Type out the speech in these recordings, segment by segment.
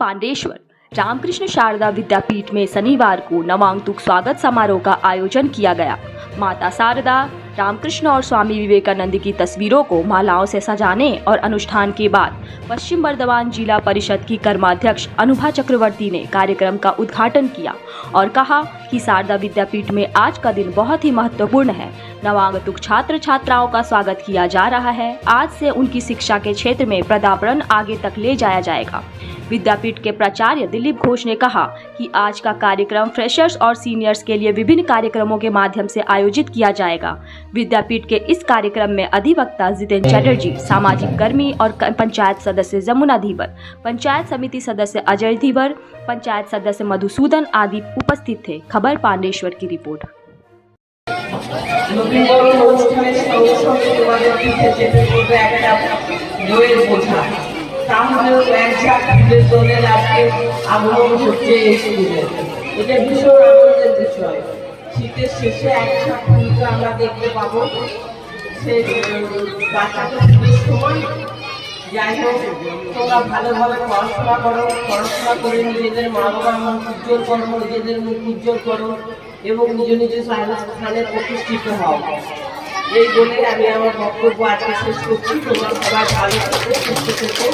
पांडेश्वर रामकृष्ण शारदा विद्यापीठ में शनिवार को नवांगतुक स्वागत समारोह का आयोजन किया गया। माता शारदा, रामकृष्ण और स्वामी विवेकानंद की तस्वीरों को मालाओं से सजाने और अनुष्ठान के बाद पश्चिम बर्धमान जिला परिषद की कर्माध्यक्ष अनुभा चक्रवर्ती ने कार्यक्रम का उद्घाटन किया और कहा कि शारदा विद्यापीठ में आज का दिन बहुत ही महत्वपूर्ण है। नवांगतुक छात्र छात्राओं का स्वागत किया जा रहा है। आज से उनकी शिक्षा के क्षेत्र में पदार्पण आगे तक ले जाया जाएगा। विद्यापीठ के प्राचार्य दिलीप घोष ने कहा कि आज का कार्यक्रम फ्रेशर्स और सीनियर्स के लिए विभिन्न कार्यक्रमों के माध्यम से आयोजित किया जाएगा। विद्यापीठ के इस कार्यक्रम में अधिवक्ता जितेंद्र चटर्जी, सामाजिक कर्मी और पंचायत सदस्य जमुना धीवर, पंचायत समिति सदस्य अजय धीवर, पंचायत सदस्य मधुसूदन आदि उपस्थित थे। खबर पांडेश्वर की रिपोर्ट। তাহলেও একঝাঁক ফুলের দলের আজকে আগমন হচ্ছে এই স্কুলে। এটা ভীষণ আনন্দের বিষয়। শীতের শেষে একঝাঁক ফুলকে আমরা দেখতে পাবো। সেই বাচ্চাটা ফুলের সময় যাই হোক, তোমরা ভালোভাবে পড়াশোনা করো, পড়াশোনা করে নিজেদের মা বাবার মুখ উজ্জ্বল করো, নিজেদের মুখ উজ্জ্বল করো এবং নিজ নিজ স্থানে প্রতিষ্ঠিত হও। এই বলে আমি আমার বক্তব্য আজকে শেষ করছি। তোমরা সবাই ভালো থেকে সুস্থ থেকে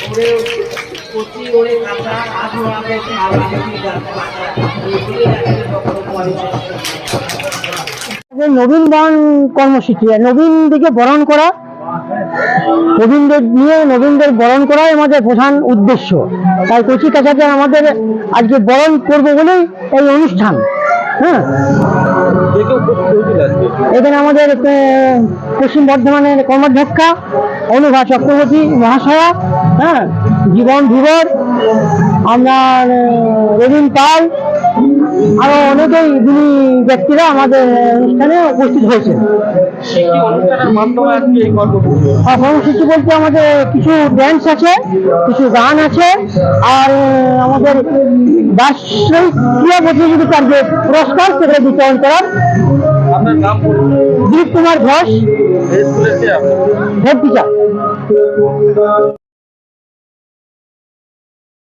ওরে কচি ওরে কাঁচা আধোয়াকে ভালো এইগুলি আজকে বক্তব্য আমি শেষ করছি। নবীন বরণ কর্মসূচি, নবীন দিকে বরণ করা, নবীনদের নিয়ে নবীনদের বরণ করাই আমাদের প্রধান উদ্দেশ্য। তাই কচি কাছাতে আমাদের আজকে বরণ করবো বলেই এই অনুষ্ঠান। হ্যাঁ, এখানে আমাদের পশ্চিম বর্ধমানের কর্মাধ্যক্ষা অনুভা চক্রবর্তী মহাশয়া, হ্যাঁ, জীবন ধীবর, আমরা রবীন পাল, আরো অনেকেই গুণী ব্যক্তিরা আমাদের অনুষ্ঠানে উপস্থিত হয়েছে। কর্মসূচি বলতে আমাদের কিছু ড্যান্স আছে, কিছু গান আছে, আর আমাদের বার্ষিক ক্রীড়া প্রতিযোগিতার যে পুরস্কার সেটা বিতরণ করার। Dilip Kumar Ghosh, head teacher.